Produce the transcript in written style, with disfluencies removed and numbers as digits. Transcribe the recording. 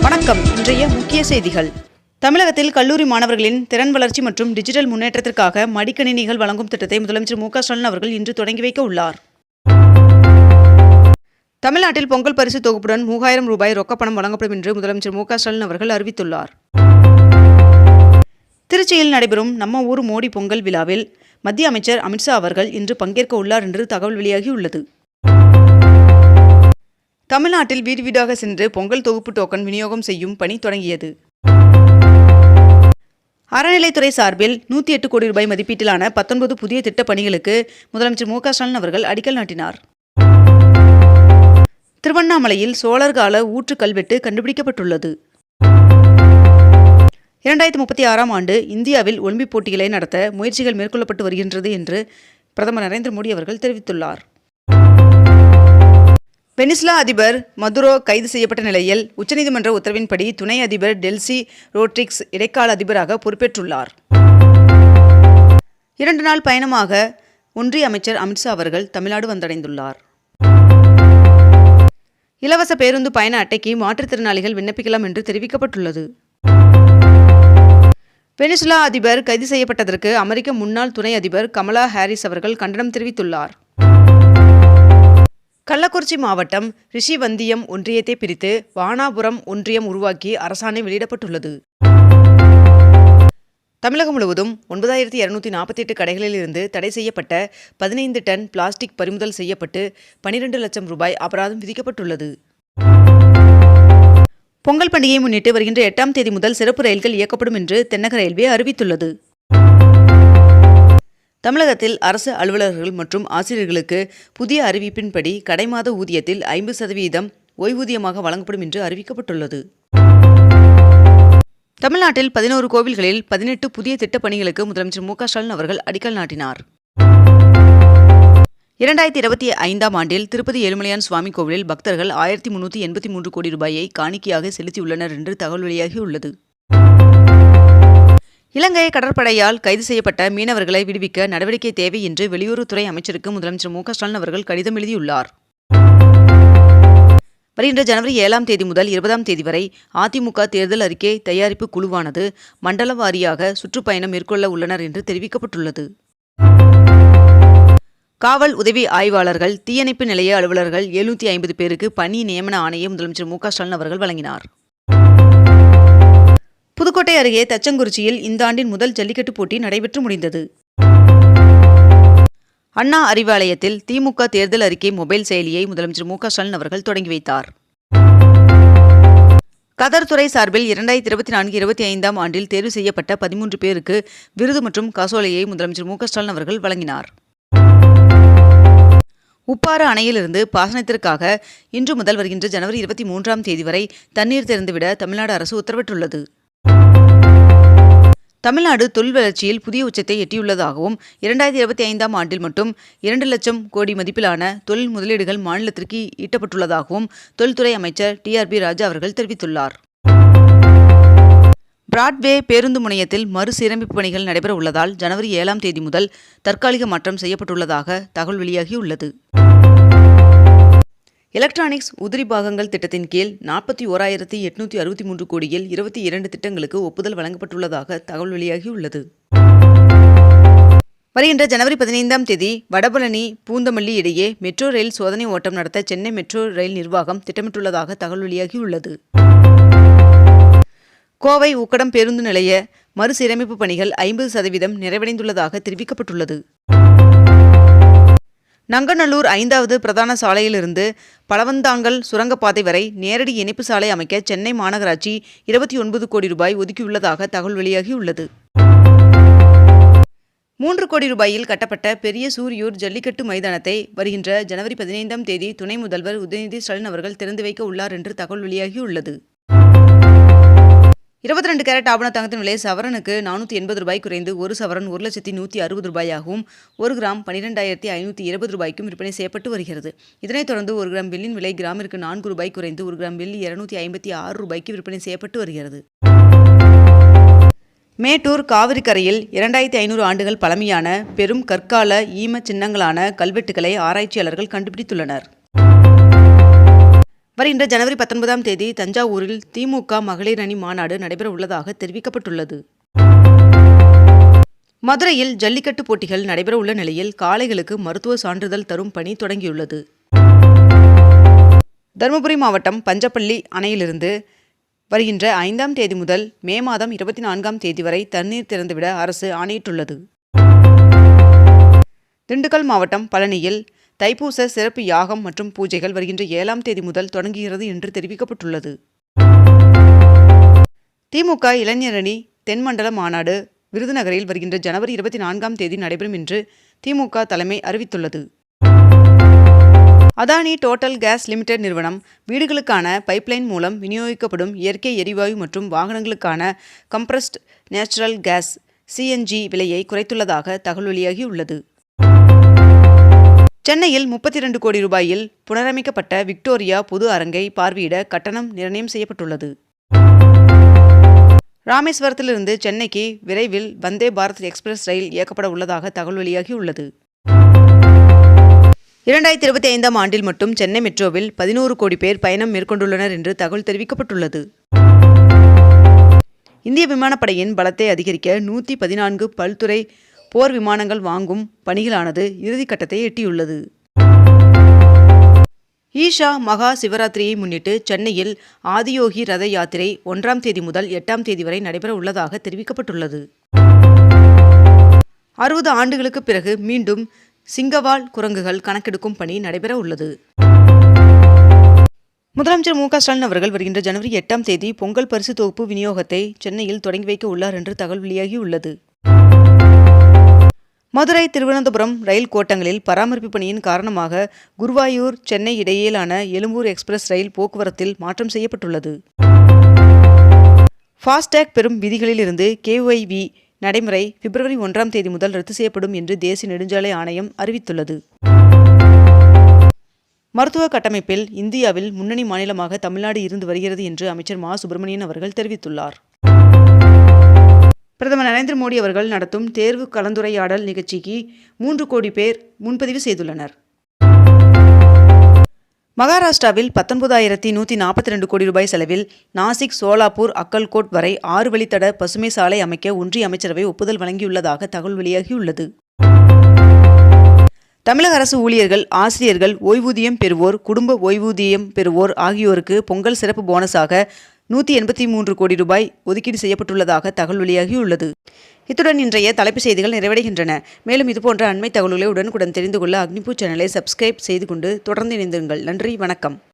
வணக்கம். இன்றைய முக்கிய செய்திகள். தமிழகத்தில் கல்லூரி மாணவர்களின் திறன் வளர்ச்சி மற்றும் டிஜிட்டல் முன்னேற்றத்திற்காக மடிக்கணினிகள் வழங்கும் திட்டத்தை முதலமைச்சர் மு க ஸ்டாலின் அவர்கள் இன்று தொடங்கி வைக்க உள்ளார். தமிழ்நாட்டில் பொங்கல் பரிசு தொகுப்புடன் 3000 ரூபாய் ரொக்கப்பணம் வழங்கப்படும் என்று முதலமைச்சர் மு க ஸ்டாலின் அவர்கள் அறிவித்துள்ளார். திருச்சியில் நடைபெறும் நம்ம ஊர் மோடி பொங்கல் விழாவில் மத்திய அமைச்சர் அமித்ஷா அவர்கள் இன்று பங்கேற்க உள்ளார் என்று தகவல் வெளியாகியுள்ளது. தமிழ்நாட்டில் வீடு வீடாக சென்று பொங்கல் தொகுப்பு டோக்கன் விநியோகம் செய்யும் பணி தொடங்கியது. அறநிலைத்துறை சார்பில் 108 கோடி ரூபாய் மதிப்பீட்டிலான 19 புதிய திட்டப் பணிகளுக்கு முதலமைச்சர் மு க ஸ்டாலின் அவர்கள் அடிக்கல் நாட்டினார். திருவண்ணாமலையில் சோழர் கால ஊற்று கல்வெட்டு கண்டுபிடிக்கப்பட்டுள்ளது. 2036ஆம் ஆண்டு இந்தியாவில் ஒலிம்பிக் போட்டிகளை நடத்த முயற்சிகள் மேற்கொள்ளப்பட்டு வருகின்றது என்று பிரதமர் நரேந்திர மோடி அவர்கள் தெரிவித்துள்ளார். வெனிசுலா அதிபர் மதுரோ கைது செய்யப்பட்ட நிலையில் உச்சநீதிமன்ற உத்தரவின்படி துணை அதிபர் டெல்சி ரோட்ரிக்ஸ் இடைக்கால அதிபராக பொறுப்பேற்றுள்ளார். 2 நாள் பயணமாக ஒன்றிய அமைச்சர் அமித்ஷா அவர்கள் தமிழ்நாடு வந்தடைந்துள்ளார். இலவச பேருந்து பயண அட்டைக்கு மாற்றுத்திறனாளிகள் விண்ணப்பிக்கலாம் என்று தெரிவிக்கப்பட்டுள்ளது. வெனிசுலா அதிபர் கைது செய்யப்பட்டதற்கு அமெரிக்க முன்னாள் துணை அதிபர் கமலா ஹாரிஸ் அவர்கள் கண்டனம் தெரிவித்துள்ளார். கள்ளக்குறிச்சி மாவட்டம் ரிஷிவந்தியம் ஒன்றியத்தை பிரித்து வானாபுரம் ஒன்றியம் உருவாக்கி அரசாணை வெளியிடப்பட்டுள்ளது. தமிழகம் முழுவதும் 9248 கடைகளில் இருந்து தடை செய்யப்பட்ட 15 டன் பிளாஸ்டிக் பறிமுதல் செய்யப்பட்டு 12 லட்சம் ரூபாய் அபராதம் விதிக்கப்பட்டுள்ளது. பொங்கல் பண்டிகையை முன்னிட்டு வருகின்ற 8ஆம் தேதி முதல் சிறப்பு ரயில்கள் இயக்கப்படும் என்று தென்னக ரயில்வே அறிவித்துள்ளது. தமிழகத்தில் அரசு அலுவலர்கள் மற்றும் ஆசிரியர்களுக்கு புதிய அறிவிப்பின்படி கடைமாத ஊதியத்தில் 50% ஓய்வூதியமாக வழங்கப்படும் என்று அறிவிக்கப்பட்டுள்ளது. தமிழ்நாட்டில் 11 கோவில்களில் 18 புதிய திட்டப் பணிகளுக்கு முதலமைச்சர் மு க ஸ்டாலின் அவர்கள் அடிக்கல் நாட்டினார். 2025ஆம் ஆண்டில் திருப்பதி ஏழுமலையான் சுவாமி கோவிலில் பக்தர்கள் 1383 கோடி ரூபாயை காணிக்கையாக செலுத்தியுள்ளனர் என்று தகவல் வெளியாகியுள்ளது. இலங்கை கடற்படையால் கைது செய்யப்பட்ட மீனவர்களை விடுவிக்க நடவடிக்கை தேவை என்று வெளியுறவுத்துறை அமைச்சருக்கு முதலமைச்சர் மு க ஸ்டாலின் அவர்கள் கடிதம் எழுதியுள்ளார். வருகின்ற ஜனவரி 7ஆம் தேதி முதல் 20ஆம் தேதி வரை அதிமுக தேர்தல் அறிக்கை தயாரிப்பு குழுவானது மண்டல வாரியாக சுற்றுப்பயணம் மேற்கொள்ள உள்ளனர் என்று தெரிவிக்கப்பட்டுள்ளது. காவல் உதவி ஆய்வாளர்கள், தீயணைப்பு நிலைய அலுவலர்கள் 750 பேருக்கு பணி நியமன ஆணையை முதலமைச்சர் மு க ஸ்டாலின் அவர்கள் வழங்கினார். புதுக்கோட்டை அருகே தச்சங்குறிச்சியில் இந்த ஆண்டின் முதல் ஜல்லிக்கட்டு போட்டி நடைபெற்று முடிந்தது. அண்ணா அறிவாலயத்தில் திமுக தேர்தல் அறிக்கை மொபைல் செயலியை முதலமைச்சர் மு க ஸ்டாலின் அவர்கள் தொடங்கி வைத்தார். கதர் துறை சார்பில் 2024-25ஆம் ஆண்டில் தேர்வு செய்யப்பட்ட 13 பேருக்கு விருது மற்றும் காசோலையை முதலமைச்சர் மு க ஸ்டாலின் அவர்கள் வழங்கினார். உப்பாறு அணையிலிருந்து பாசனத்திற்காக இன்று முதல் வருகின்ற ஜனவரி 23ஆம் தேதி வரை தண்ணீர் திறந்துவிட தமிழ்நாடு அரசு உத்தரவிட்டுள்ளது. தமிழ்நாடு தொழில் வளர்ச்சியில் புதிய உச்சத்தை எட்டியுள்ளதாகவும் 2025ஆம் ஆண்டில் மட்டும் 2 லட்சம் கோடி மதிப்பிலான தொழில் முதலீடுகள் மாநிலத்திற்கு ஈட்டப்பட்டுள்ளதாகவும் தொழில்துறை அமைச்சர் TRB ராஜா அவர்கள் தெரிவித்துள்ளார். பிராட்வே பேருந்து முனையத்தில் மறுசீரமைப்பு பணிகள் நடைபெற உள்ளதால் ஜனவரி 7ஆம் தேதி முதல் தற்காலிக மாற்றம் செய்யப்பட்டுள்ளதாக தகவல் வெளியாகியுள்ளது. எலக்ட்ரானிக்ஸ் உதிரி பாகங்கள் திட்டத்தின் கீழ் 41,863 கோடியில் 22 திட்டங்களுக்கு ஒப்புதல் வழங்கப்பட்டுள்ளதாக தகவல் வெளியாகியுள்ளது. வருகின்ற ஜனவரி 15ஆம் தேதி வடபழனி பூந்தமல்லி இடையே மெட்ரோ ரயில் சோதனை ஓட்டம் நடத்த சென்னை மெட்ரோ ரயில் நிர்வாகம் திட்டமிட்டுள்ளதாக தகவல் வெளியாகியுள்ளது. கோவை உக்கடம் பேருந்து நிலைய மறுசீரமைப்பு பணிகள் 50% நிறைவடைந்துள்ளதாக தெரிவிக்கப்பட்டுள்ளது. நங்கநல்லூர் 5வது பிரதான சாலையிலிருந்து பழவந்தாங்கல் சுரங்கப்பாதை வரை நேரடி இணைப்பு சாலை அமைக்க சென்னை மாநகராட்சி 29 கோடி ரூபாய் ஒதுக்கியுள்ளதாக தகவல் வெளியாகியுள்ளது. 3 கோடி ரூபாயில் கட்டப்பட்ட பெரிய சூரியூர் ஜல்லிக்கட்டு மைதானத்தை வருகின்ற ஜனவரி 15ஆம் தேதி துணை முதல்வர் உதயநிதி ஸ்டாலின் அவர்கள் திறந்து வைக்க உள்ளார் என்று தகவல் வெளியாகியுள்ளது. 22 கேரட் ஆபண தங்கத்தின் விலை சவரனுக்கு 480 ரூபாய் குறைந்து 1 சவரன் 1,160 ரூபாயாகவும் 1 கிராம் 12,520 ரூபாய்க்கும் விற்பனை செய்யப்பட்டு வருகிறது. இதனைத் தொடர்ந்து 1 கிராம் வெள்ளியின் விலை கிராமிற்கு 4 ரூபாய் குறைந்து 1 கிராம் வெள்ளி 256 ரூபாய்க்கு விற்பனை செய்யப்பட்டு வருகிறது. மேட்டூர் காவிரி கரையில் 2500 ஆண்டுகள் பழமையான பெரும் கற்கால ஈம சின்னங்களான கல்வெட்டுகளை ஆராய்ச்சியாளர்கள் கண்டுபிடித்துள்ளனர். வருகின்ற ஜனவரி 19ஆம் தேதி தஞ்சாவூரில் திமுக மகளிர் அணி மாநாடு நடைபெற உள்ளதாக தெரிவிக்கப்பட்டுள்ளது. மதுரையில் ஜல்லிக்கட்டு போட்டிகள் நடைபெற உள்ள நிலையில் காளைகளுக்கு மருத்துவ சான்றிதழ் தரும் பணி தொடங்கியுள்ளது. தருமபுரி மாவட்டம் பஞ்சப்பள்ளி அணையிலிருந்து வருகின்ற 5ஆம் தேதி முதல் மே மாதம் 24ஆம் தேதி வரை தண்ணீர் திறந்துவிட அரசு ஆணையிட்டுள்ளது. திண்டுக்கல் மாவட்டம் பழனியில் தைப்பூச சிறப்பு யாகம் மற்றும் பூஜைகள் வருகின்ற 7ஆம் தேதி முதல் தொடங்குகிறது என்று தெரிவிக்கப்பட்டுள்ளது. திமுக இளைஞரணி தென்மண்டல மாநாடு விருதுநகரில் வருகின்ற ஜனவரி 24ஆம் தேதி நடைபெறும் என்று திமுக தலைமை அறிவித்துள்ளது. அதானி டோட்டல் கேஸ் லிமிடெட் நிறுவனம் வீடுகளுக்கான பைப்லைன் மூலம் விநியோகிக்கப்படும் இயற்கை எரிவாயு மற்றும் வாகனங்களுக்கான கம்ப்ரஸ்ட் நேச்சுரல் கேஸ் (CNG) விலையை குறைத்துள்ளதாக தகவல் வெளியாகியுள்ளது. சென்னையில் 32 கோடி ரூபாயில் புனரமைக்கப்பட்ட விக்டோரியா பொது அரங்கை பார்வையிட கட்டணம் நிர்ணயம் செய்யப்பட்டுள்ளது. ராமேஸ்வரத்திலிருந்து சென்னைக்கு விரைவில் வந்தே பாரத் எக்ஸ்பிரஸ் ரயில் இயக்கப்பட உள்ளதாக தகவல் வெளியாகியுள்ளது. 2025ஆம் ஆண்டில் மட்டும் சென்னை மெட்ரோவில் 11 கோடி பேர் பயணம் மேற்கொண்டுள்ளனர் என்று தகவல் தெரிவிக்கப்பட்டுள்ளது. இந்திய விமானப்படையின் பலத்தை அதிகரிக்க 114 பல்துறை போர் விமானங்கள் வாங்கும் பணிகளானது இறுதிக்கட்டத்தை எட்டியுள்ளது. ஈஷா மகா சிவராத்திரியை முன்னிட்டு சென்னையில் ஆதியோகி ரத யாத்திரை 1ஆம் தேதி முதல் 8ஆம் தேதி வரை நடைபெற உள்ளதாக தெரிவிக்கப்பட்டுள்ளது. 60 ஆண்டுகளுக்கு பிறகு மீண்டும் சிங்கவால் குரங்குகள் கணக்கெடுக்கும் பணி நடைபெற உள்ளது. முதலமைச்சர் மு.க. ஸ்டாலின் அவர்கள் வருகின்ற ஜனவரி 8ஆம் தேதி பொங்கல் பரிசு தொகுப்பு விநியோகத்தை சென்னையில் தொடங்கி வைக்க உள்ளார் என்று தகவல் வெளியாகியுள்ளது. மதுரை திருவனந்தபுரம் ரயில் கோட்டங்களில் பராமரிப்பு பணியின் காரணமாக குருவாயூர் சென்னை இடையிலான எழும்பூர் எக்ஸ்பிரஸ் ரயில் போக்குவரத்தில் மாற்றம் செய்யப்பட்டுள்ளது. ஃபாஸ்டேக் பெறும் விதிகளிலிருந்து KYV நடைமுறை பிப்ரவரி 1ஆம் தேதி முதல் ரத்து செய்யப்படும் என்று தேசிய நெடுஞ்சாலை ஆணையம் அறிவித்துள்ளது. மருத்துவ கட்டமைப்பில் இந்தியாவில் முன்னணி மாநிலமாக தமிழ்நாடு இருந்து வருகிறது என்று அமைச்சர் மா. சுப்பிரமணியன் அவர்கள் தெரிவித்துள்ளார். பிரதமர் நரேந்திர மோடி அவர்கள் நடத்தும் தேர்வு கலந்துரையாடல் நிகழ்ச்சிக்கு 3 கோடி பேர் முன்பதிவு செய்துள்ளனர். மகாராஷ்டிராவில் 19,142 கோடி ரூபாய் செலவில் நாசிக், சோலாப்பூர், அக்கல்கோட் வரை 6 வழித்தட பசுமை சாலை அமைக்க ஒன்றிய அமைச்சரவை ஒப்புதல் வழங்கியுள்ளதாக தகவல் வெளியாகியுள்ளது. தமிழக அரசு ஊழியர்கள், ஆசிரியர்கள், ஓய்வூதியம் பெறுவோர், குடும்ப ஓய்வூதியம் பெறுவோர் ஆகியோருக்கு பொங்கல் சிறப்பு போனஸாக 183 கோடி ரூபாய் ஒதுக்கீடு செய்யப்பட்டுள்ளதாக தகவல் வெளியாகியுள்ளது. இத்துடன் இன்றைய தலைப்புச் செய்திகள் நிறைவடைகின்றன. மேலும் இதுபோன்ற அண்மை தகவல்களை உடனுக்குடன் தெரிந்து கொள்ள அக்னிபூ சேனலை சப்ஸ்கிரைப் செய்து கொண்டு தொடர்ந்து இணைந்திருங்கள். நன்றி, வணக்கம்.